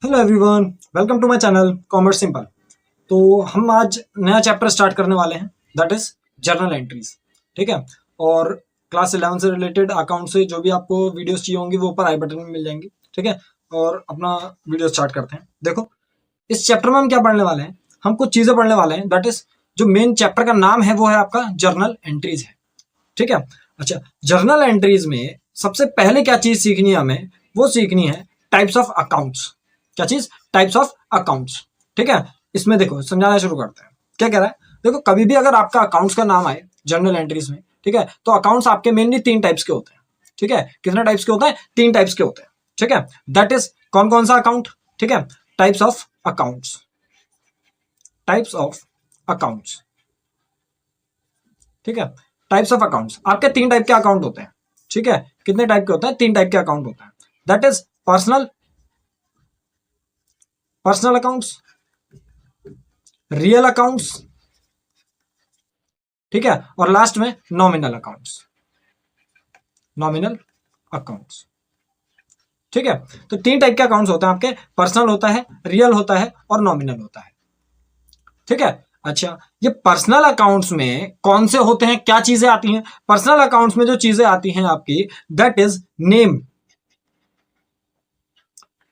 Hello everyone, welcome to my channel commerce simple. तो हम आज नया चैप्टर स्टार्ट करने वाले हैं, दैट इज जर्नल एंट्रीज। ठीक है। और क्लास 11 से रिलेटेड अकाउंट से जो भी आपको वीडियोस चाहिए होंगी वो ऊपर आई बटन में मिल जाएंगी। ठीक है। और अपना वीडियो स्टार्ट करते हैं। देखो, इस चैप्टर में हम क्या पढ़ने वाले हैं, हम कुछ चीजें पढ़ने वाले हैं। दैट इज जो मेन चैप्टर का नाम है वो है आपका जर्नल एंट्रीज है। ठीक है। अच्छा, जर्नल एंट्रीज में सबसे पहले क्या चीज सीखनी है हमें, वो सीखनी है टाइप्स ऑफ अकाउंट्स। क्या चीज? Types of accounts. ठीक है। इसमें देखो, समझाना शुरू करते हैं। क्या कह रहा है, देखो, कभी भी अगर आपका अकाउंट्स का नाम आए जर्नल एंट्रीज में, ठीक है, तो अकाउंट्स आपके मेनली 3 टाइप्स के होते हैं। ठीक है। कितने टाइप्स के होते हैं? 3 टाइप्स के होते हैं। ठीक है। दैट इज कौन कौन सा अकाउंट? ठीक है। Types of accounts, types of accounts. ठीक है। टाइप्स ऑफ अकाउंट्स, आपके 3 टाइप के अकाउंट होते हैं। ठीक है। कितने टाइप के होते हैं? 3 टाइप के अकाउंट होते हैं। That is personal, personal accounts, real accounts, ठीक है, और लास्ट में नॉमिनल अकाउंट्स, नॉमिनल अकाउंट्स। ठीक है। तो 3 टाइप के अकाउंट्स होते हैं आपके, पर्सनल होता है, रियल होता है और नॉमिनल होता है। ठीक है। अच्छा, ये पर्सनल अकाउंट्स में कौन से होते हैं, क्या चीजें आती हैं? पर्सनल अकाउंट्स में जो चीजें आती हैं आपकी, that is name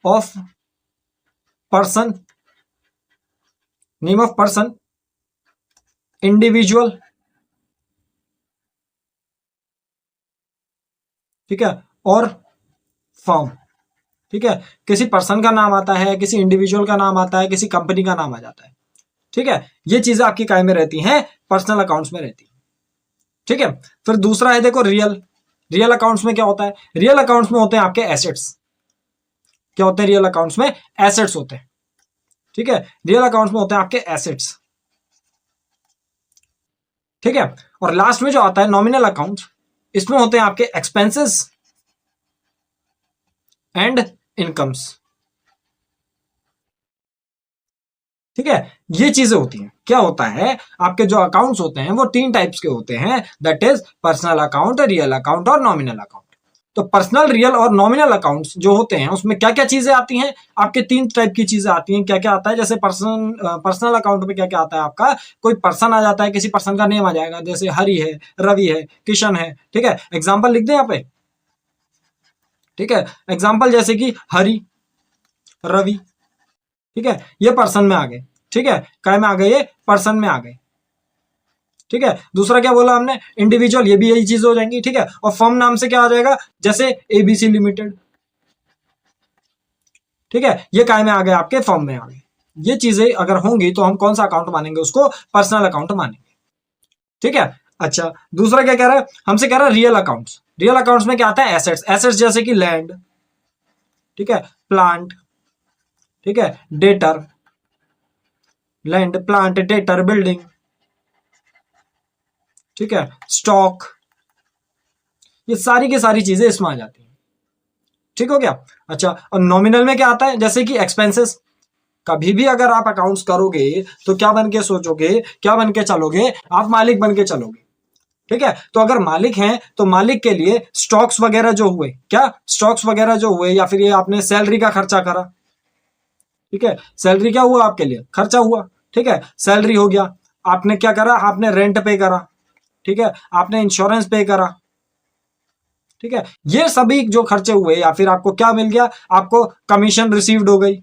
of person, name of person, individual, ठीक है, और फर्म। ठीक है। किसी पर्सन का नाम आता है, किसी इंडिविजुअल का नाम आता है, किसी कंपनी का नाम आ जाता है। ठीक है। ये चीजें आपकी काय में रहती हैं? पर्सनल अकाउंट्स में रहती है। ठीक है। फिर दूसरा है, देखो, रियल। रियल अकाउंट्स में क्या होता है? रियल अकाउंट्स में होते हैं आपके एसेट्स। क्या होते हैं रियल अकाउंट्स में? एसेट्स होते हैं। ठीक है। रियल अकाउंट्स में होते हैं आपके एसेट्स। ठीक है। और लास्ट में जो आता है नॉमिनल अकाउंट, इसमें होते हैं आपके एक्सपेंसेस एंड इनकम्स। ठीक है। ये चीजें होती हैं। क्या होता है, आपके जो अकाउंट्स होते हैं वो 3 टाइप्स के होते हैं, that is personal account, real account और नॉमिनल अकाउंट। तो पर्सनल, रियल और नॉमिनल अकाउंट्स जो होते हैं उसमें क्या क्या चीजें आती हैं? आपके 3 टाइप की चीजें आती हैं। क्या क्या आता है? जैसे पर्सनल अकाउंट में क्या क्या आता है आपका, कोई पर्सन आ जाता है, किसी पर्सन का नेम आ जाएगा, जैसे हरि है, रवि है, किशन है। ठीक है। एग्जाम्पल लिख दें यहाँ पे। ठीक है। एग्जाम्पल जैसे कि हरि, रवि। ठीक है। ये पर्सन में आ गए। ठीक है। काय में आ गए? ये पर्सन में आ गए। ठीक है। दूसरा क्या बोला हमने? इंडिविजुअल, ये भी यही चीज हो जाएंगी। ठीक है। और फर्म नाम से क्या आ जाएगा? जैसे एबीसी लिमिटेड। ठीक है। ये काय में आ गए? आपके फर्म में आ गए। ये चीजें अगर होंगी तो हम कौन सा अकाउंट मानेंगे? उसको पर्सनल अकाउंट मानेंगे। ठीक है। अच्छा, दूसरा क्या कह रहा है हमसे? कह रहा है रियल अकाउंट्स। रियल अकाउंट्स में क्या आता है? एसेट्स। एसेट्स जैसे कि लैंड, ठीक है, प्लांट, ठीक है, debtor, land, plant, debtor, building, ठीक है, स्टॉक। ये सारी की सारी चीजें इसमें आ जाती हैं। ठीक हो गया। अच्छा, और नॉमिनल में क्या आता है? जैसे कि एक्सपेंसेस। कभी भी अगर आप अकाउंट्स करोगे तो क्या बन के सोचोगे, क्या बन के चलोगे? आप मालिक बन के चलोगे। ठीक है। तो अगर मालिक हैं तो मालिक के लिए स्टॉक्स वगैरह जो हुए, क्या स्टॉक्स वगैरह जो हुए, या फिर ये आपने सैलरी का खर्चा करा। ठीक है। सैलरी क्या हुआ? आपके लिए खर्चा हुआ। ठीक है। सैलरी हो गया। आपने क्या करा? आपने रेंट पे करा। ठीक है। आपने इंश्योरेंस पे करा। ठीक है। ये सभी जो खर्चे हुए, या फिर आपको क्या मिल गया? आपको कमीशन रिसीव्ड हो गई,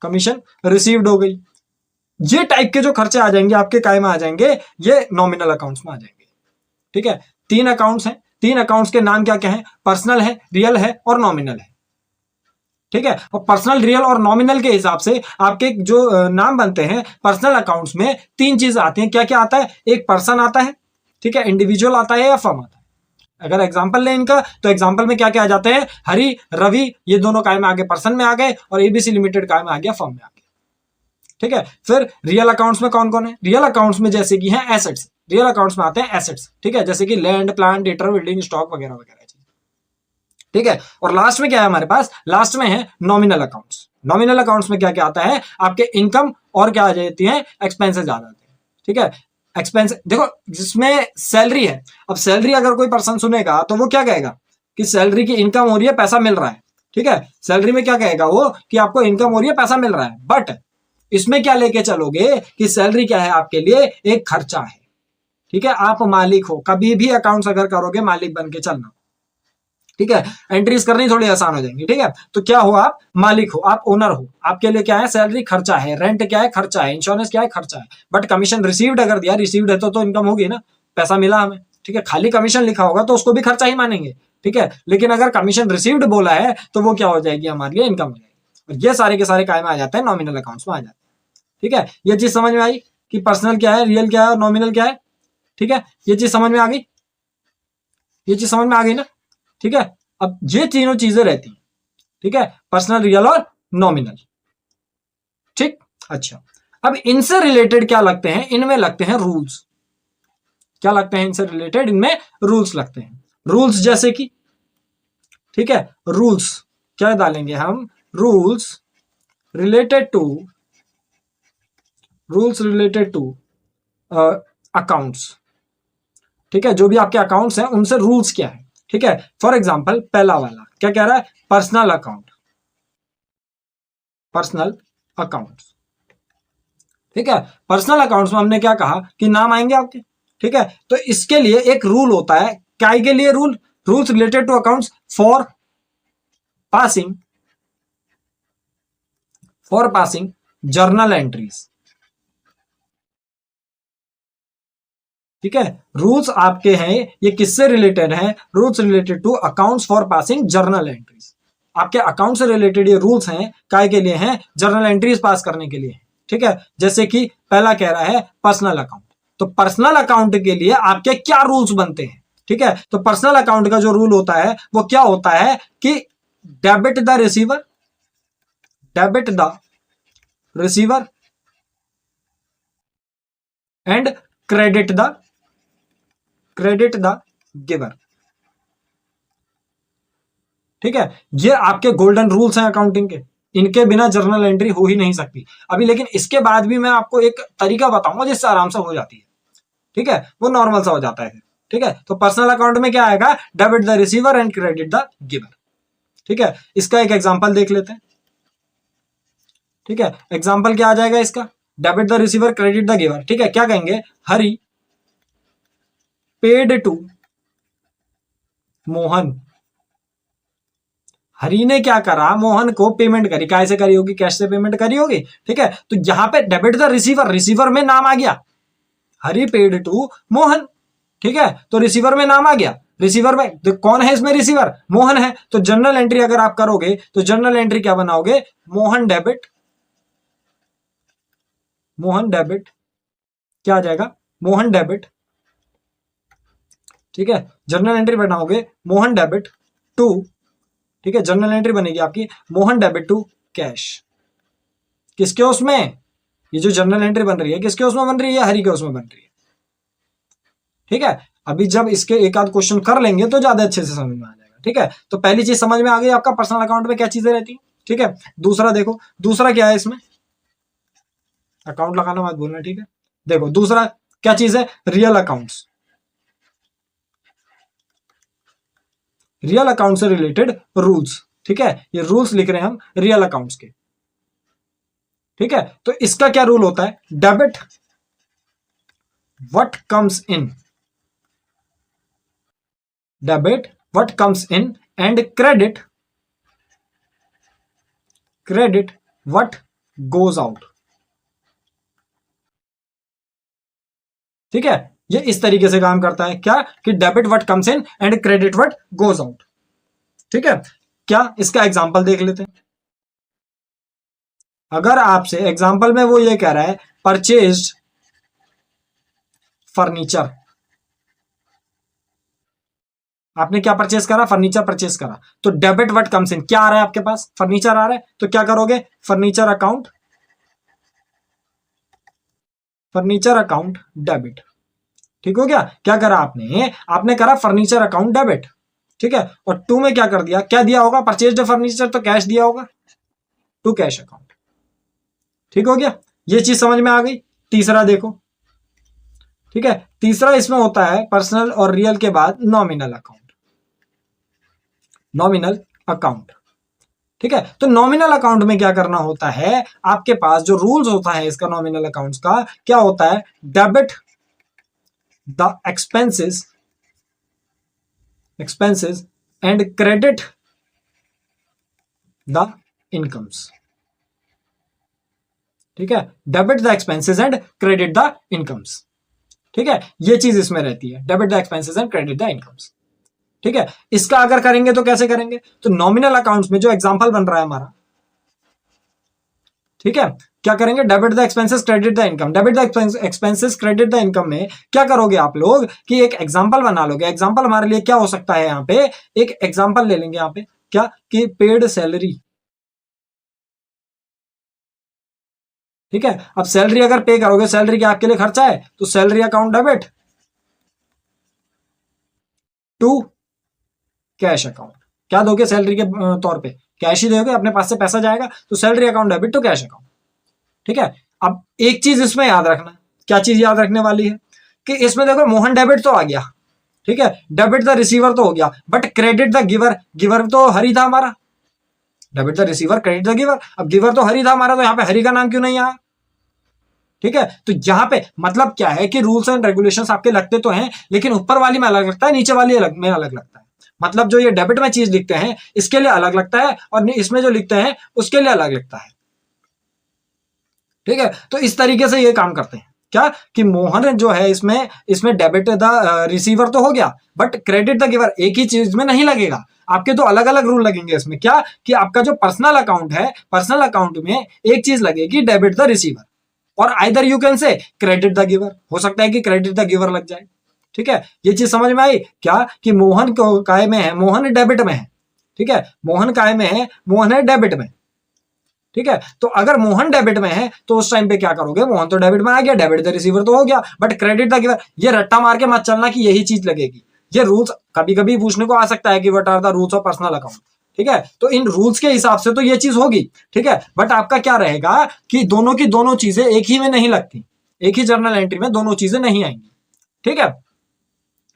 कमीशन रिसीव्ड हो गई। ये टाइप के जो खर्चे आ जाएंगे आपके काय में आ जाएंगे? ये नॉमिनल अकाउंट्स में आ जाएंगे। ठीक है। 3 अकाउंट्स हैं। 3 अकाउंट्स के नाम क्या क्या है? पर्सनल है, रियल है और नॉमिनल है। ठीक है। और पर्सनल, रियल और नॉमिनल के हिसाब से आपके जो नाम बनते हैं पर्सनल अकाउंट्स में, 3 चीजें आती हैं। क्या क्या आता है? एक पर्सन आता है, ठीक है, इंडिविजुअल आता है या फर्म आता है। अगर एग्जांपल लें इनका, तो एग्जांपल में क्या क्या आ जाते हैं? हरि, रवि, ये दोनों काय में आ गए? पर्सन में आ गए। और एबीसी लिमिटेड काय में आ गया? फर्म में आ गया। ठीक है। फिर रियल अकाउंट्स में कौन कौन है? रियल अकाउंट्स में जैसे कि हैं एसेट्स। रियल अकाउंट्स में आते हैं एसेट्स। ठीक है। जैसे कि land, plant, debtor, building, stock वगैरह वगैरह। ठीक है। और लास्ट में क्या है हमारे पास? लास्ट में है नॉमिनल अकाउंट्स। नॉमिनल अकाउंट्स में क्या क्या आता है? आपके इनकम और क्या आ जाती है? एक्सपेंसेस आ जाते हैं। ठीक है। एक्सपेंस, देखो, जिसमें सैलरी है, अब सैलरी अगर कोई पर्सन सुनेगा तो वो क्या कहेगा कि सैलरी की इनकम हो रही है, पैसा मिल रहा है। ठीक है, सैलरी में क्या कहेगा वो कि आपको इनकम हो रही है, पैसा मिल रहा है, बट इसमें क्या लेके चलोगे कि सैलरी क्या है आपके लिए, एक खर्चा है। ठीक है, आप मालिक हो, कभी भी अकाउंट्स अगर करोगे मालिक बन के चलना। ठीक है, एंट्रीज करनी थोड़ी आसान हो जाएंगी। ठीक है, तो क्या हो, आप मालिक हो, आप ओनर हो, आपके लिए क्या है, सैलरी खर्चा है, रेंट क्या है, खर्चा है, इंश्योरेंस क्या है, खर्चा है, बट कमीशन रिसीव्ड अगर दिया, रिसीव्ड है तो इनकम होगी ना, पैसा मिला हमें। ठीक है, खाली कमीशन लिखा होगा तो उसको भी खर्चा ही मानेंगे। ठीक है, लेकिन अगर कमीशन रिसीव्ड बोला है तो वो क्या हो जाएगी, हमारे लिए इनकम हो जाएगी। और ये सारे के सारे काय में आ जाते हैं, नॉमिनल अकाउंट्स में आ जाते हैं। ठीक है, ये चीज समझ में आई कि पर्सनल क्या है, रियल क्या है और नॉमिनल क्या है। ठीक है, ये चीज समझ में आ गई, ये चीज समझ में आ गई ना। ठीक है, अब ये तीनों चीजें रहती हैं। ठीक है, पर्सनल, रियल और नॉमिनल। ठीक, अच्छा, अब इनसे रिलेटेड क्या लगते हैं, इनमें लगते हैं रूल्स। क्या लगते हैं इनसे रिलेटेड, इनमें रूल्स लगते हैं। रूल्स जैसे कि, ठीक है, रूल्स क्या डालेंगे हम, rules related to, rules related to accounts. ठीक है, जो भी आपके अकाउंट्स हैं उनसे रूल्स क्या है। ठीक है, फॉर एग्जांपल पहला वाला क्या कह रहा है, पर्सनल अकाउंट, पर्सनल अकाउंट। ठीक है, पर्सनल अकाउंट्स में हमने क्या कहा कि नाम आएंगे आपके। ठीक है, तो इसके लिए एक रूल होता है, काय के लिए rule, rules related to accounts for passing, for passing journal entries. ठीक है, रूल्स आपके हैं, ये किससे रिलेटेड है, rules related to accounts for passing journal entries. आपके अकाउंट से रिलेटेड ये रूल्स हैं, काय के लिए हैं, जर्नल एंट्रीज पास करने के लिए। ठीक है, जैसे कि पहला कह रहा है पर्सनल अकाउंट, तो पर्सनल अकाउंट के लिए आपके क्या रूल्स बनते हैं। ठीक है, तो पर्सनल अकाउंट का जो रूल होता है वो क्या होता है कि debit the receiver, debit the receiver and credit the, credit the giver. ठीक है, ये आपके गोल्डन रूल्स हैं अकाउंटिंग के, इनके बिना जर्नल एंट्री हो ही नहीं सकती। अभी लेकिन इसके बाद भी मैं आपको एक तरीका बताऊंगा जिससे आराम से हो जाती है। ठीक है, वो नॉर्मल सा हो जाता है। ठीक है, तो पर्सनल अकाउंट में क्या आएगा, debit the receiver and credit the giver. ठीक है, इसका एक एग्जांपल देख लेते हैं। ठीक है, एग्जांपल क्या आ जाएगा इसका, debit the receiver credit the giver. ठीक है, क्या कहेंगे, हरी पेड टू मोहन, हरी ने क्या करा, मोहन को पेमेंट करी, कैसे करी होगी, कैश से पेमेंट करी होगी। ठीक है, तो यहां पे डेबिट द रिसीवर, रिसीवर में नाम आ गया, हरी पेड टू मोहन। ठीक है, तो रिसीवर में नाम आ गया, रिसीवर में तो कौन है इसमें, रिसीवर मोहन है। तो जनरल एंट्री अगर आप करोगे तो जनरल एंट्री क्या बनाओगे, मोहन डेबिट, मोहन डेबिट, क्या आ जाएगा, मोहन डेबिट। ठीक है, जनरल एंट्री बनाओगे मोहन डेबिट टू, ठीक है, जनरल एंट्री बनेगी आपकी मोहन डेबिट टू कैश। किसके उसमें, ये जो जनरल एंट्री बन रही है किसके उसमें बन रही है, हरी के उसमें बन रही है। ठीक है, अभी जब इसके एक आध क्वेश्चन कर लेंगे तो ज्यादा अच्छे से समझ में आ जाएगा। ठीक है, तो पहली चीज समझ में आ गई आपका पर्सनल अकाउंट में क्या चीजें रहती है। ठीक है, दूसरा देखो, दूसरा क्या है इसमें, अकाउंट लगाना मत भूलना। ठीक है, देखो दूसरा क्या चीज है, रियल अकाउंट्स, रियल अकाउंट से रिलेटेड रूल्स। ठीक है, ये रूल्स लिख रहे हैं हम रियल अकाउंट्स के। ठीक है, तो इसका क्या रूल होता है, debit what comes in, debit what comes in and credit, credit what goes out. ठीक है, ये इस तरीके से काम करता है, क्या कि debit what comes in and credit what goes out. ठीक है, क्या इसका एग्जांपल देख लेते हैं। अगर आपसे एग्जांपल में वो ये कह रहा है परचेज्ड फर्नीचर, आपने क्या परचेज करा, फर्नीचर परचेज करा, तो डेबिट व्हाट कम्स इन, क्या आ रहा है आपके पास, फर्नीचर आ रहा है, तो क्या करोगे, furniture account, furniture account debit. ठीक हो गया, क्या करा आपने, आपने करा फर्नीचर अकाउंट डेबिट। ठीक है, और टू में क्या कर दिया, क्या दिया होगा, परचेज फर्नीचर तो कैश दिया होगा, टू कैश अकाउंट। ठीक हो गया, ये चीज समझ में आ गई। तीसरा देखो, ठीक है, तीसरा इसमें होता है पर्सनल और रियल के बाद नॉमिनल अकाउंट, नॉमिनल अकाउंट। ठीक है। तो नॉमिनल अकाउंट में क्या करना होता है, आपके पास जो रूल्स होता है इसका नॉमिनल अकाउंट्स का क्या होता है, debit the expenses and credit the incomes। ठीक है, debit the expenses and credit the incomes. ठीक है, ये चीज इसमें रहती है, debit the expenses and credit the incomes. ठीक है, इसका अगर करेंगे तो कैसे करेंगे, तो नॉमिनल अकाउंट्स में जो एग्जांपल बन रहा है हमारा, ठीक है, क्या करेंगे, debit the expenses credit the income. Debit the expenses credit the income में क्या करोगे आप लोग कि एक एग्जांपल बना लोगे। एग्जांपल हमारे लिए क्या हो सकता है, यहां पे एक एग्जांपल ले लेंगे, यहां पे क्या कि पेड सैलरी। ठीक है, अब सैलरी अगर पे करोगे, सैलरी क्या आपके लिए खर्चा है, तो salary account debit to cash account. क्या दोगे सैलरी के तौर पे, कैश ही दोगे, अपने पास से पैसा जाएगा, तो salary account debit to cash account. ठीक है, अब एक चीज इसमें याद रखना, क्या चीज याद रखने वाली है कि इसमें देखो मोहन डेबिट तो आ गया, ठीक है, डेबिट द रिसीवर तो हो गया, but credit the giver, giver तो हरी था हमारा, debit the receiver credit the giver, अब गिवर तो हरी था हमारा, तो यहां पे हरी का नाम क्यों नहीं आया। ठीक है, तो यहां पे मतलब क्या है कि रूल्स एंड रेगुलेशंस आपके लगते तो हैं, लेकिन ऊपर वाली में अलग लगता है, नीचे वाली में अलग लगता है। मतलब जो ये डेबिट में चीज लिखते हैं इसके लिए अलग लगता है, और इसमें जो लिखते हैं उसके लिए अलग लगता है। ठीक है, तो इस तरीके से ये काम करते हैं, क्या कि मोहन जो है इसमें डेबिट द रिसीवर तो हो गया, बट क्रेडिट द गिवर एक ही चीज में नहीं लगेगा, आपके तो अलग अलग रूल लगेंगे इसमें। क्या कि आपका जो पर्सनल अकाउंट है, पर्सनल अकाउंट में एक चीज लगेगी डेबिट द रिसीवर, और either you can say credit the giver, हो सकता है कि क्रेडिट द गिवर लग जाए। ठीक है, ये चीज समझ में आई क्या कि मोहन काय में है, मोहन डेबिट में है। ठीक है, मोहन काय में है, मोहन है डेबिट में। ठीक है, तो अगर मोहन डेबिट में है तो उस टाइम पे क्या करोगे, मोहन तो डेबिट में आ गया, डेबिट द रिसीवर तो हो गया, बट क्रेडिट द गिवर, ये रट्टा मार के मत चलना कि यही चीज लगेगी। ये रूल्स कभी कभी पूछने को आ सकता है कि what are the rules of personal account. ठीक है, तो इन रूल्स के हिसाब से तो ये चीज होगी। ठीक है, बट आपका क्या रहेगा कि दोनों की दोनों चीजें एक ही में नहीं लगती, एक ही जर्नल एंट्री में दोनों चीजें नहीं आएंगी। ठीक है,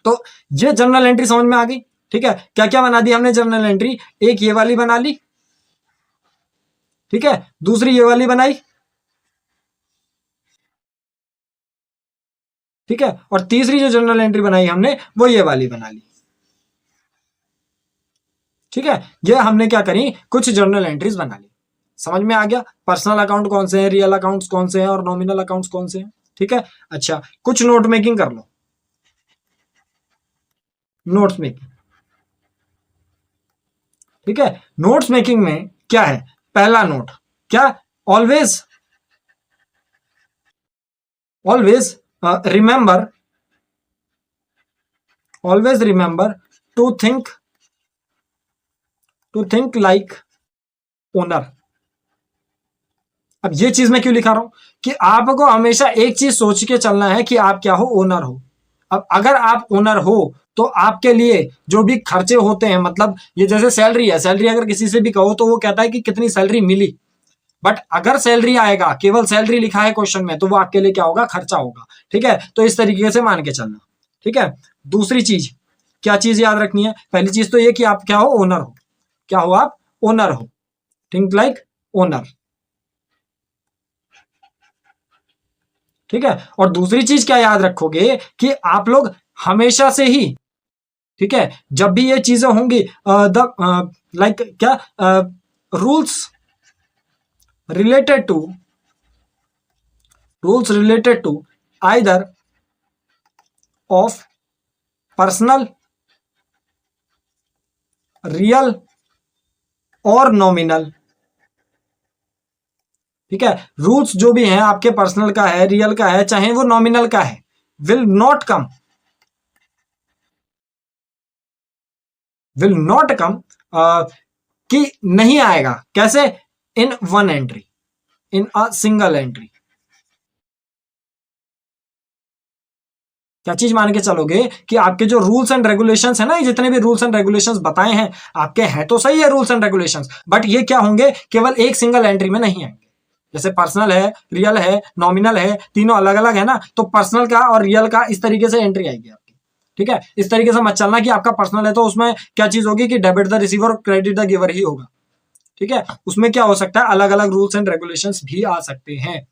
तो ये जर्नल एंट्री समझ में आ गई। ठीक है, क्या क्या बना दी हमने जर्नल एंट्री, एक ये वाली बना ली, ठीक है, दूसरी ये वाली बनाई, ठीक है, और तीसरी जो जर्नल एंट्री बनाई हमने वो ये वाली बना ली। ठीक है, ये हमने क्या करी, कुछ जर्नल एंट्रीज बना ली। समझ में आ गया पर्सनल अकाउंट कौन से हैं, रियल अकाउंट्स कौन से हैं, और नॉमिनल अकाउंट्स कौन से हैं। ठीक है, अच्छा कुछ नोट मेकिंग कर लो, नोट्स मेकिंग। ठीक है, नोट्स मेकिंग में क्या है, पहला नोट क्या, always always remember, always remember to think like owner. अब ये चीज मैं क्यों लिखा रहा हूं कि आपको हमेशा एक चीज सोच के चलना है कि आप क्या हो, ओनर हो। अब अगर आप ओनर हो तो आपके लिए जो भी खर्चे होते हैं, मतलब ये जैसे सैलरी है, सैलरी अगर किसी से भी कहो तो वो कहता है कि कितनी सैलरी मिली, बट अगर सैलरी आएगा, केवल सैलरी लिखा है क्वेश्चन में, तो वो आपके लिए क्या होगा, खर्चा होगा। ठीक है, तो इस तरीके से मान के चलना। ठीक है, दूसरी चीज क्या चीज याद रखनी है, पहली चीज तो ये कि आप क्या हो, ओनर हो। क्या हो आप, ओनर हो, थिंक लाइक ओनर। ठीक है, और दूसरी चीज क्या याद रखोगे कि आप लोग हमेशा से ही, ठीक है, जब भी ये चीजें होंगी, द लाइक क्या, rules related to either of personal, real और नॉमिनल। ठीक है, रूल्स जो भी हैं आपके पर्सनल का है, रियल का है, चाहे वो नॉमिनल का है, विल नॉट कम कि नहीं आएगा, कैसे, in one entry, in a single entry. क्या चीज मान के चलोगे कि आपके जो रूल्स एंड रेगुलेशंस है ना, जितने भी रूल्स एंड रेगुलेशंस बताए हैं आपके, हैं तो सही है रूल्स एंड रेगुलेशंस, बट ये क्या होंगे, केवल एक सिंगल एंट्री में नहीं आएंगे। जैसे पर्सनल है, रियल है, नॉमिनल है, तीनों अलग अलग है ना, तो पर्सनल का और रियल का इस तरीके से एंट्री आएगी आपकी। ठीक है, इस तरीके से मत चलना कि आपका पर्सनल है तो उसमें क्या चीज होगी कि डेबिट द रिसीवर और क्रेडिट द गिवर ही होगा। ठीक है, उसमें क्या हो सकता है, अलग अलग रूल्स एंड रेगुलेशंस भी आ सकते हैं।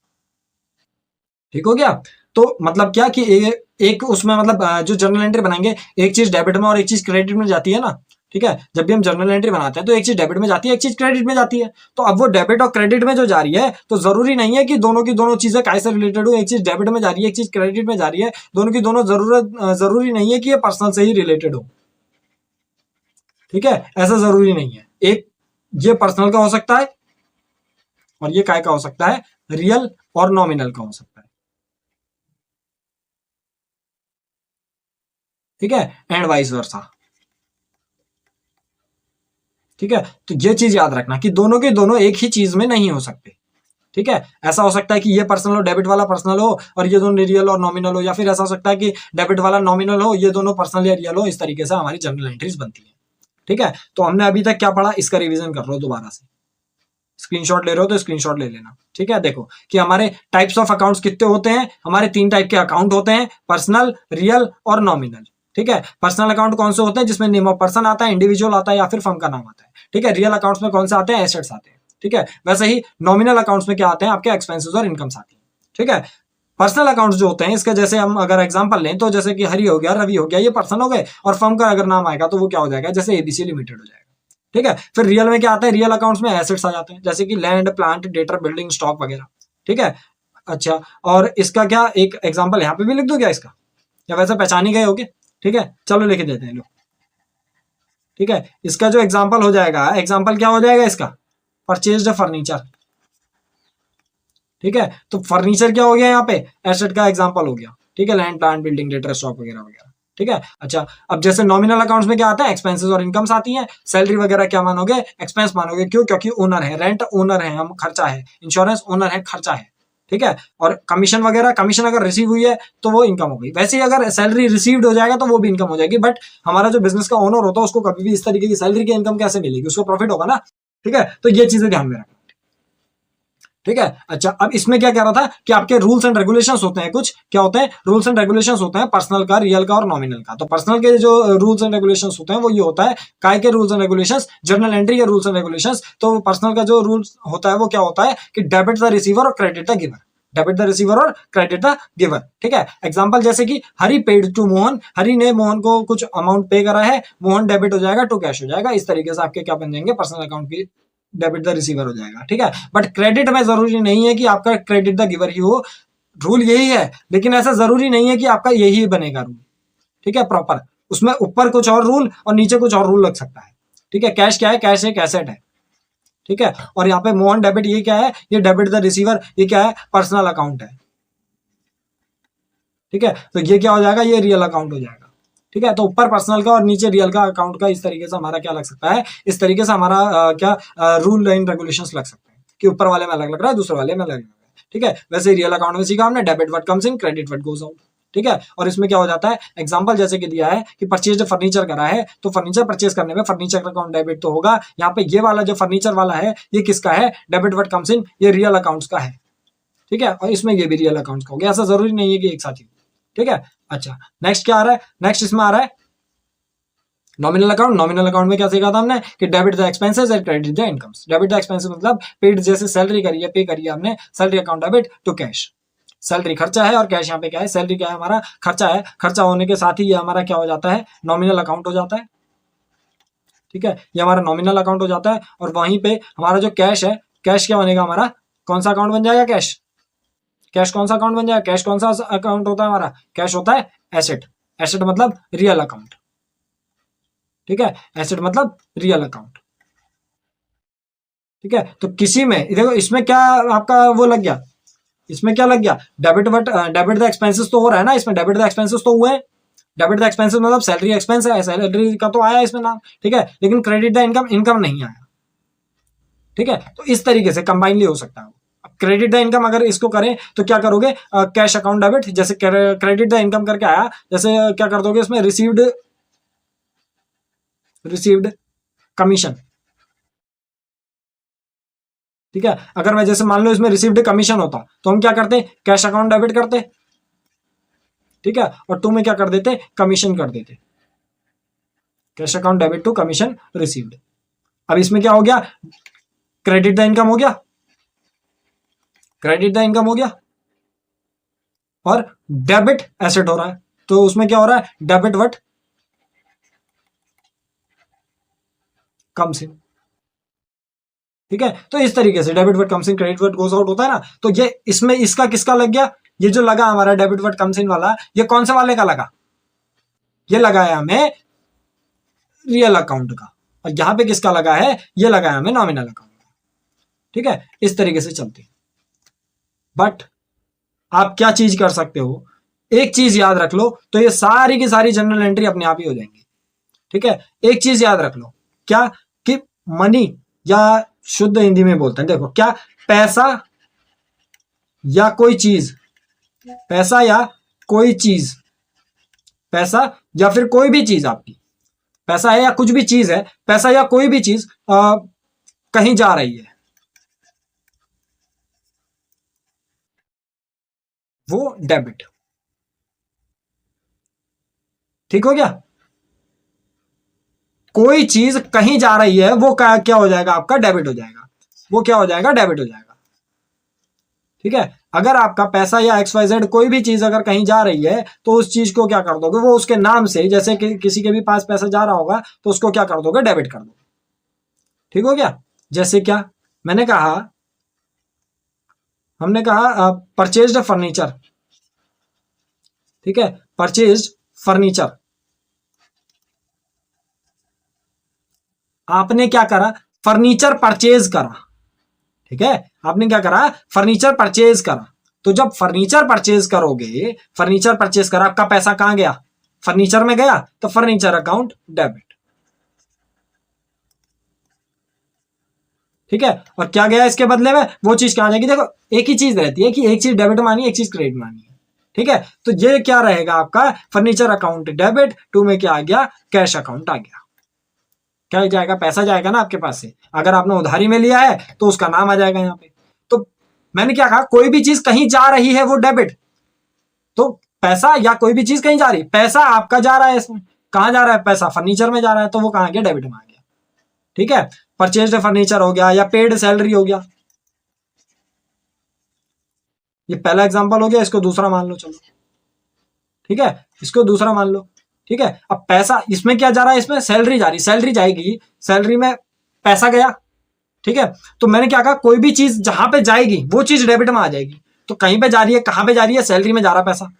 ठीक हो गया। तो मतलब क्या कि एक उसमें मतलब जो जर्नल एंट्री बनाएंगे, एक चीज डेबिट में और एक चीज क्रेडिट में जाती है ना। ठीक है, जब भी हम जर्नल एंट्री बनाते हैं तो एक चीज डेबिट में जाती है, एक चीज क्रेडिट में जाती है। तो अब वो डेबिट और क्रेडिट में जो जा रही है, तो जरूरी नहीं है कि दोनों की दोनों चीजें कैसे रिलेटेड हो। एक चीज डेबिट में जा रही है, एक चीज क्रेडिट में जा रही है, दोनों की दोनों जरूरी नहीं है कि ये पर्सनल से ही रिलेटेड हो। ठीक है, ऐसा जरूरी नहीं है। एक ये पर्सनल का हो सकता है और ये काय का हो सकता है, रियल और नॉमिनल का हो सकता है। ठीक है, एंड वाइस वर्सा। ठीक है, तो ये चीज याद रखना कि दोनों के दोनों एक ही चीज में नहीं हो सकते। ठीक है, ऐसा हो सकता है कि ये पर्सनल हो, डेबिट वाला पर्सनल हो, और ये दोनों रियल और नॉमिनल हो, या फिर ऐसा हो सकता है कि डेबिट वाला नॉमिनल हो, ये दोनों पर्सनल या रियल हो। इस तरीके से हमारी जर्नल एंट्रीज बनती है। ठीक है, तो हमने अभी तक क्या पढ़ा, इसका रिवीजन कर लो दोबारा से। स्क्रीनशॉट ले रहे हो तो स्क्रीनशॉट ले लेना। ठीक है, देखो कि हमारे टाइप्स ऑफ अकाउंट्स कितने होते हैं। हमारे 3 टाइप के अकाउंट होते हैं, पर्सनल, रियल और नॉमिनल। ठीक है, पर्सनल अकाउंट कौन से होते हैं, जिसमें नेम ऑफ पर्सन आता है, इंडिविजुअल आता है, या फिर फर्म का नाम आता है। ठीक है, रियल अकाउंट्स में कौन से आते हैं, एसेट्स आते हैं। ठीक है, वैसे ही नॉमिनल अकाउंट्स में क्या आते हैं, आपके एक्सपेंसेस और इनकम्स आती है। ठीक है, पर्सनल अकाउंट्स जो होते हैं, इसका जैसे हम अगर एग्जांपल लें तो जैसे कि हरि हो गया, रवि हो गया, ये पर्सन हो गए, और फर्म का अगर नाम आएगा तो वो क्या हो जाएगा, जैसे एबीसी लिमिटेड हो जाएगा। ठीक है, फिर रियल में क्या आता है, रियल अकाउंट्स में एसेट्स आ जाते हैं, जैसे कि land, plant, debtor, building, stock वगैरह। ठीक है, अच्छा, और इसका क्या एक एग्जांपल यहाँ पे भी लिख दो क्या इसका, या वैसे पहचान ही गए होगे। ठीक है, चलो लिख देते हैं लो। ठीक है, इसका जो एग्जांपल हो जाएगा, एग्जांपल क्या हो जाएगा इसका, परचेज्ड फर्नीचर। ठीक है, तो फर्नीचर क्या हो गया यहाँ पे, एसेट का एग्जांपल हो गया। ठीक है, land, plant, building, debtor, stock वगैरह वगैरह। ठीक है, अच्छा, अब जैसे नॉमिनल अकाउंट्स में क्या आता है, एक्सपेंसेस और इनकम्स आती हैं। सैलरी वगैरह क्या मानोगे, एक्सपेंस मानोगे, क्यों, क्योंकि ओनर है, रेंट ओनर है, हम खर्चा है, इंश्योरेंस ओनर है, खर्चा है। ठीक है, और कमीशन वगैरह, कमीशन अगर रिसीव हुई है तो वो इनकम हो गई। वैसे ही अगर सैलरी रिसीव्ड हो जाएगा तो वो भी इनकम हो जाएगी। बट हमारा जो बिजनेस का ओनर होता है उसको कभी भी इस तरीके की सैलरी की इनकम कैसे मिलेगी, उसको प्रॉफिट होगा ना। ठीक है, तो ये चीजें ध्यान में रखना। ठीक है, अच्छा, अब इसमें क्या कह रहा था कि आपके रूल्स एंड रेगुलेशंस होते हैं, कुछ क्या होते हैं, रूल्स एंड रेगुलेशंस होते हैं, पर्सनल का, रियल का और नॉमिनल का। तो पर्सनल के जो रूल्स एंड रेगुलेशंस होते हैं वो ये होता है, काय के rules and regulations, journal entry के रूल्स एंड रेगुलेशंस। तो पर्सनल का जो रूल्स होता है वो क्या होता है कि डेबिट द रिसीवर और credit the giver, debit the receiver और क्रेडिट द गिवर। ठीक है, एग्जांपल जैसे कि हरि पेड टू मोहन, हरि ने मोहन को कुछ अमाउंट पे करा है, मोहन डेबिट हो जाएगा टू कैश हो जाएगा। इस तरीके से आपके क्या बन जाएंगे, पर्सनल अकाउंट की डेबिट द रिसीवर हो जाएगा। ठीक है, बट क्रेडिट में जरूरी नहीं है कि आपका क्रेडिट द गिवर ही हो, रूल यही है, लेकिन ऐसा जरूरी नहीं है कि आपका यही बनेगा रूल। ठीक है, प्रॉपर उसमें ऊपर कुछ और रूल और नीचे कुछ और रूल लग सकता है। ठीक है, कैश क्या है, कैश एक एसेट है। ठीक है, और यहाँ पे मोहन डेबिट ये क्या है, ये डेबिट द रिसीवर, ये क्या है, पर्सनल अकाउंट है। ठीक है, तो ये क्या हो जाएगा, ये रियल अकाउंट हो जाएगा। ठीक है, तो ऊपर पर्सनल का और नीचे रियल का अकाउंट का, इस तरीके से हमारा क्या लग सकता है, इस तरीके से हमारा क्या रूल एंड रेगुलेशंस लग सकते हैं कि ऊपर वाले में अलग लग रहा है, दूसरे वाले में अलग लग रहा है। ठीक है, वैसे रियल अकाउंट में सीखा हमने, debit what comes in, credit what goes out. ठीक है, और इसमें क्या हो जाता है, एग्जांपल जैसे कि दिया है कि परचेज फर्नीचर करा है, तो फर्नीचर परचेज करने में फर्नीचर का अकाउंट डेबिट तो होगा। यहाँ पे ये वाला जो फर्नीचर वाला है ये किसका है, डेबिट व्हाट कम्स इन, ये रियल अकाउंट्स का है। ठीक है, और इसमें ये भी रियल अकाउंट्स का हो गया, ऐसा जरूरी नहीं है कि एक साथ ही। ठीक है, अच्छा, नेक्स्ट क्या आ रहा है, नेक्स्ट इसमें आ रहा है नॉमिनल अकाउंट। नॉमिनल अकाउंट में क्या सीखा था हमने कि debit the expenses and credit the incomes. Debit the expenses मतलब पेड, जैसे सैलरी करी है, पे करी है हमने, salary account debit to cash. Salary खर्चा है और कैश यहाँ पे क्या है, सैलरी क्या है, हमारा खर्चा है। खर्चा होने के साथ ही ये हमारा क्या हो जाता है, नॉमिनल अकाउंट हो जाता है। ठीक है, ये हमारा नॉमिनल अकाउंट हो जाता है। और वहीं पे हमारा जो कैश है, कैश क्या बनेगा हमारा, कौन सा अकाउंट बन जाएगा, कैश। कैश कौन सा अकाउंट बन जाएगा, कैश कौन सा अकाउंट होता है हमारा, कैश होता है एसेट। एसेट मतलब रियल अकाउंट। ठीक है, एसेट मतलब रियल अकाउंट। ठीक है, तो किसी में देखो इसमें क्या आपका वो लग गया, इसमें क्या लग गया, डेबिट द एक्सपेंसेस तो हो रहा है ना, इसमें डेबिट द एक्सपेंसेस तो हुए। डेबिट द एक्सपेंसेस मतलब सैलरी एक्सपेंस है, सैलरी का तो आया इसमें नाम। ठीक है, लेकिन क्रेडिट द इनकम, इनकम नहीं आया। ठीक है, तो इस तरीके से कंबाइनली हो सकता है। क्रेडिट द इनकम अगर इसको करें तो क्या करोगे, कैश अकाउंट डेबिट, जैसे क्रेडिट द इनकम करके आया, जैसे क्या कर दोगे इसमें, रिसीव्ड, रिसीव्ड कमीशन। ठीक है, अगर मैं जैसे मान लो इसमें रिसीव्ड कमीशन होता तो हम क्या करते, कैश अकाउंट डेबिट करते। ठीक है, और टू में क्या कर देते, कमीशन कर देते, cash account debit to commission received. अब इसमें क्या हो गया, क्रेडिट द इनकम हो गया, क्रेडिट द इनकम हो गया, और डेबिट एसेट हो रहा है, तो उसमें क्या हो रहा है, डेबिट व्हाट कम्स इन। ठीक है, तो इस तरीके से debit what comes in, credit what goes out होता है ना। तो ये इसमें इसका किसका लग गया, ये जो लगा हमारा डेबिट व्हाट कम्स इन वाला, ये कौन से वाले का लगा, ये लगाया हमें रियल अकाउंट का, और यहां पे किसका लगा है, ये लगाया हमें नॉमिनल अकाउंट का। ठीक है, इस तरीके से चलती है। बट आप क्या चीज कर सकते हो, एक चीज याद रख लो, तो ये सारी की सारी जनरल एंट्री अपने आप ही हो जाएंगी। ठीक है, एक चीज याद रख लो, क्या कि मनी, या शुद्ध हिंदी में बोलते हैं, देखो क्या, पैसा या कोई चीज, पैसा या कोई चीज, पैसा या फिर कोई भी चीज आपकी, पैसा है या कुछ भी चीज है, पैसा या कोई भी चीज कहीं जा रही है, वो डेबिट। ठीक हो गया, कोई चीज कहीं जा रही है, वो क्या हो जाएगा, आपका डेबिट हो जाएगा, वो क्या हो जाएगा, डेबिट हो जाएगा। ठीक है, अगर आपका पैसा या XYZ कोई भी चीज अगर कहीं जा रही है, तो उस चीज को क्या कर दोगे, वो उसके नाम से, जैसे कि किसी के भी पास पैसा जा रहा होगा, तो उसको क्या कर दोगे, डेबिट कर दोगे। ठीक हो गया, जैसे क्या मैंने कहा, हमने कहा परचेज्ड फर्नीचर। ठीक है, परचेज्ड फर्नीचर, आपने क्या करा, फर्नीचर परचेज करा। ठीक है, आपने क्या करा, फर्नीचर परचेज करा। तो जब फर्नीचर परचेज करोगे, फर्नीचर परचेज करा, आपका पैसा कहां गया, फर्नीचर में गया, तो फर्नीचर अकाउंट डेबिट। ठीक है, और क्या गया इसके बदले में, वो चीज कहां जाएगी, देखो एक ही चीज रहती है कि एक चीज डेबिट मानी, एक चीज क्रेडिट मानी है। ठीक है, तो ये क्या रहेगा आपका, फर्नीचर अकाउंट डेबिट, टू में क्या आ गया, कैश अकाउंट आ गया। क्या जाएगा, पैसा जाएगा ना आपके पास से, अगर आपने उधारी में लिया है तो उसका नाम आ जाएगा यहाँ पे। तो मैंने क्या कहा, कोई भी चीज कहीं जा रही है वो डेबिट, तो पैसा या कोई भी चीज कहीं जा रही, पैसा आपका जा रहा है, इसमें कहां जा रहा है, पैसा फर्नीचर में जा रहा है, तो वो कहां गया, डेबिट में आ गया। ठीक है, परचेज फर्नीचर हो गया, या पेड सैलरी हो गया। ये पहला एग्जांपल हो गया, इसको दूसरा मान लो, चलो ठीक है, इसको दूसरा मान लो। ठीक है, अब पैसा इसमें क्या जा रहा है, इसमें सैलरी जा रही, सैलरी जाएगी, सैलरी में पैसा गया। ठीक है, तो मैंने क्या कहा, कोई भी चीज जहां पे जाएगी वो चीज डेबिट में आ जाएगी। तो कहीं पे जा रही है, कहां पे जा रही है, सैलरी में जा रहा है पैसा।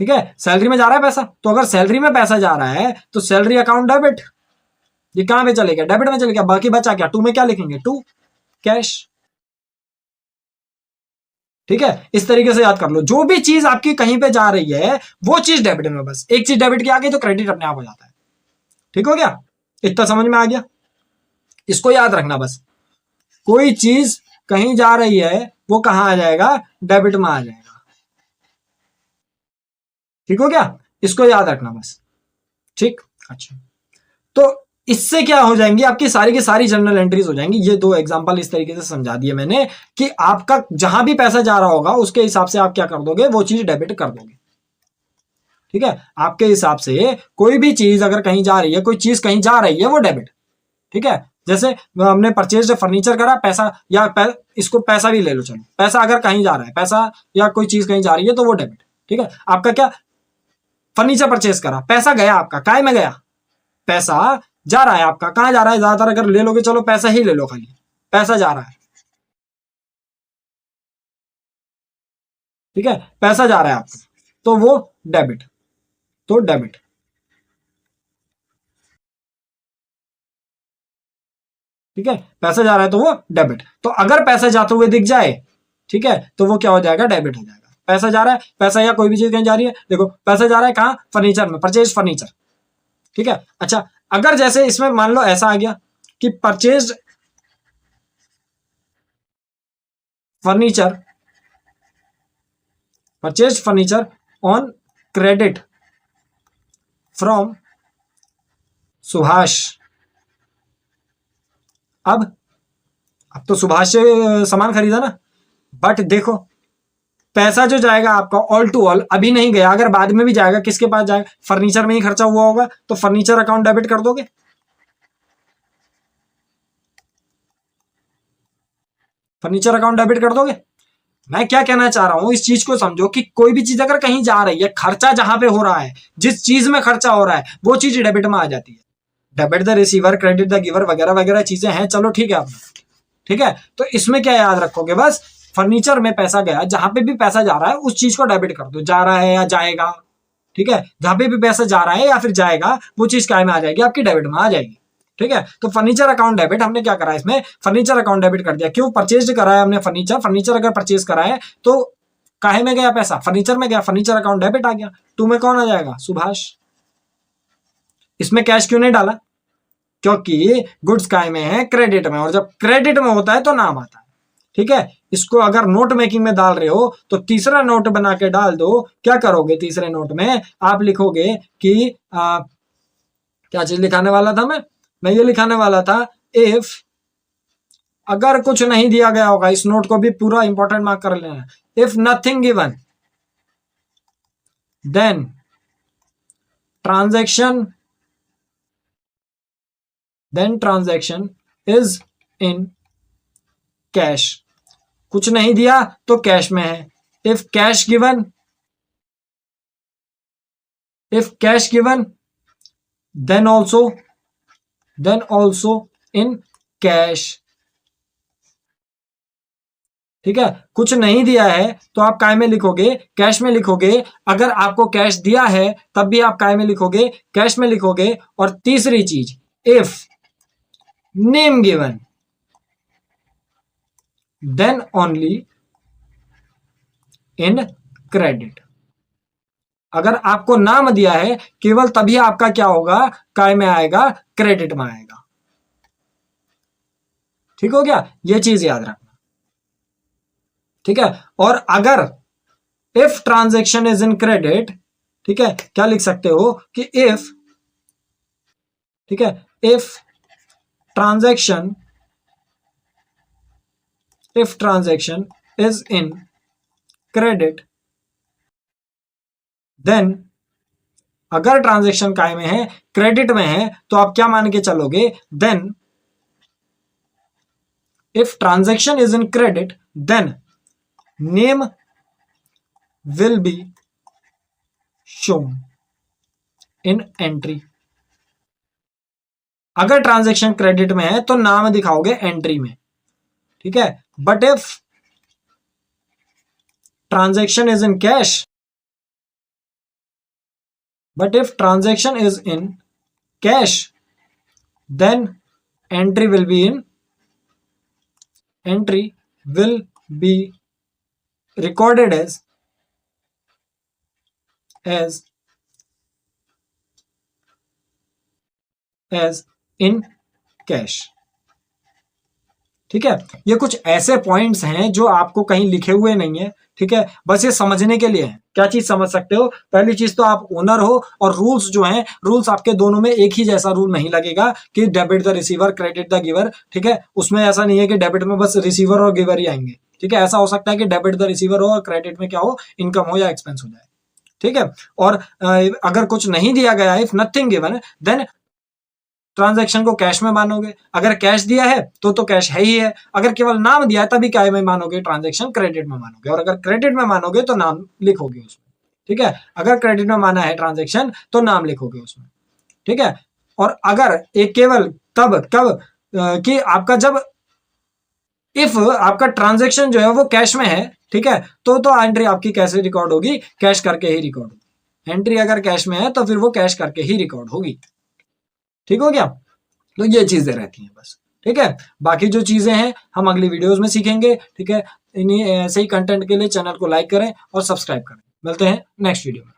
ठीक है, सैलरी में जा रहा है पैसा, तो अगर सैलरी में पैसा जा रहा है तो सैलरी अकाउंट डेबिट, ये कहां पे चले गया, डेबिट में चले गया। बाकी बचा क्या, टू में क्या लिखेंगे, टू कैश। ठीक है, इस तरीके से याद कर लो, जो भी चीज आपकी कहीं पे जा रही है वो चीज डेबिट में, बस एक चीज डेबिट की आ गई तो क्रेडिट अपने आप हो जाता है। ठीक हो गया, इतना समझ में आ गया, इसको याद रखना बस, कोई चीज कहीं जा रही है वो कहां आ जाएगा, डेबिट में आ जाएगा। ठीक हो गया, इसको याद रखना बस। ठीक, अच्छा, तो इससे क्या हो जाएंगी, आपकी सारी की सारी जनरल एंट्रीज हो जाएंगी। ये दो एग्जांपल इस तरीके से समझा दिए मैंने कि आपका जहां भी पैसा जा रहा होगा उसके हिसाब से आप क्या कर दोगे, वो चीज डेबिट कर दोगे। ठीक है, आपके हिसाब से कोई भी चीज अगर कहीं जा रही है, कोई चीज कहीं जा रही है वो डेबिट। ठीक है, जैसे हमने परचेज फर्नीचर करा, पैसा या इसको पैसा भी ले लो, चलो पैसा अगर कहीं जा रहा है, पैसा या कोई चीज कहीं जा रही है तो वो डेबिट। ठीक है, आपका क्या, फर्नीचर परचेज करा, पैसा गया आपका, काय में गया, पैसा जा रहा है आपका, कहां जा रहा है, ज्यादातर अगर ले लोगे, चलो पैसा ही ले लो, खाली पैसा जा रहा है। ठीक है, पैसा जा रहा है आपका, तो वो डेबिट, तो डेबिट। ठीक है, पैसा जा रहा है तो वो डेबिट। तो अगर पैसा जाते हुए दिख जाए, ठीक है, तो वो क्या हो जाएगा, डेबिट हो जाएगा। पैसा जा रहा है, पैसा या कोई भी चीज कहीं जा रही है, देखो पैसा जा रहा है कहां, फर्नीचर में, परचेज फर्नीचर। ठीक है, अच्छा, अगर जैसे इसमें मान लो ऐसा आ गया कि purchase furniture, purchase furniture on credit from Subhash. अब तो सुभाष से सामान खरीदा ना, बट देखो पैसा जो जाएगा आपका ऑल टू ऑल अभी नहीं गया, अगर बाद में भी जाएगा किसके पास जाएगा, फर्नीचर में ही खर्चा हुआ होगा, तो फर्नीचर अकाउंट डेबिट कर दोगे। फर्नीचर अकाउंट डेबिट कर दोगे? मैं क्या कहना चाह रहा हूं, इस चीज को समझो कि कोई भी चीज अगर कहीं जा रही है, खर्चा जहां पे हो रहा है, जिस चीज में खर्चा हो रहा है, वो चीज डेबिट में आ जाती है। Debit the receiver, credit the giver वगैरह वगैरह चीजें हैं, चलो ठीक है आपने, ठीक है। तो इसमें क्या याद रखोगे, बस फर्नीचर में पैसा गया, जहां पे भी पैसा जा रहा है उस चीज को डेबिट कर दो, जा रहा है या जाएगा, ठीक है। जहां पे भी पैसा जा रहा है या फिर जाएगा, वो चीज क्या में आ जाएगी, आपकी डेबिट में आ जाएगी, ठीक है। तो फर्नीचर अकाउंट डेबिट हमने क्या करा, इसमें फर्नीचर अकाउंट डेबिट कर दिया। क्यों? परचेज करा है हमने फर्नीचर, फर्नीचर अगर परचेज करा है तो काहे में गया पैसा, फर्नीचर में गया, फर्नीचर अकाउंट डेबिट आ गया। टू में कौन आ जाएगा, सुभाष। इसमें कैश क्यों नहीं डाला, क्योंकि गुड्स काय में है, क्रेडिट में, और जब क्रेडिट में होता है तो नाम आता है, ठीक है। इसको अगर नोट मेकिंग में डाल रहे हो तो तीसरा नोट बना के डाल दो। क्या करोगे तीसरे नोट में, आप लिखोगे कि क्या चीज लिखाने वाला था मैं ये लिखाने वाला था, इफ, अगर कुछ नहीं दिया गया होगा, इस नोट को भी पूरा इंपॉर्टेंट मार्क कर लेना, if nothing given then transaction is in cash. कुछ नहीं दिया तो कैश में है। If cash given then also in cash, ठीक है। कुछ नहीं दिया है तो आप काय में लिखोगे, कैश में लिखोगे। अगर आपको कैश दिया है तब भी आप काय में लिखोगे, कैश में लिखोगे। और तीसरी चीज, if name given then only in credit. अगर आपको नाम दिया है केवल तभी आपका क्या होगा, काय में आएगा, क्रेडिट में आएगा। ठीक हो गया, ये चीज याद रखना, ठीक है। और अगर if transaction is in credit, ठीक है, क्या लिख सकते हो कि इफ, ठीक है, if transaction is in credit then, अगर ट्रांजैक्शन काय में है, क्रेडिट में है, तो आप क्या मान के चलोगे, then if transaction is in credit then name will be shown in entry. अगर ट्रांजैक्शन क्रेडिट में है तो नाम दिखाओगे एंट्री में, ठीक है। But if transaction is in cash, then entry will be recorded as in cash, ठीक है। ये कुछ ऐसे पॉइंट्स हैं जो आपको कहीं लिखे हुए नहीं है, ठीक है, बस ये समझने के लिए है। क्या चीज समझ सकते हो, पहली चीज तो आप ओनर हो, और रूल्स जो हैं, रूल्स आपके दोनों में एक ही जैसा रूल नहीं लगेगा कि debit the receiver, credit the giver, ठीक है। उसमें ऐसा नहीं है कि डेबिट में बस रिसीवर और गिवर ही आएंगे, ठीक है। ऐसा हो सकता है कि डेबिट द रिसीवर हो और क्रेडिट में क्या हो, इनकम हो या एक्सपेंस हो जाए, ठीक है। और अगर कुछ नहीं दिया गया, if nothing given, then transaction को कैश में मानोगे। अगर कैश दिया है तो कैश है ही है। अगर केवल नाम दिया है तभी क्या में मानोगे, ट्रांजैक्शन क्रेडिट में मानोगे। और अगर क्रेडिट में मानोगे तो नाम लिखोगे उसमें, ठीक है। अगर क्रेडिट में माना है ट्रांजैक्शन तो नाम लिखोगे उसमें, ठीक है। और अगर एक केवल तब कब कि आपका जब इफ आपका ट्रांजैक्शन जो है वो कैश में है, ठीक है, तो एंट्री आपकी कैसे रिकॉर्ड होगी, कैश करके ही रिकॉर्ड होगी। एंट्री अगर कैश में है तो फिर वो कैश करके ही रिकॉर्ड होगी, ठीक हो गया। तो ये चीजें रहती हैं बस, ठीक है। बाकी जो चीजें हैं हम अगली वीडियोस में सीखेंगे, ठीक है। इन्हीं ऐसे ही कंटेंट के लिए चैनल को लाइक करें और सब्सक्राइब करें। मिलते हैं नेक्स्ट वीडियो में।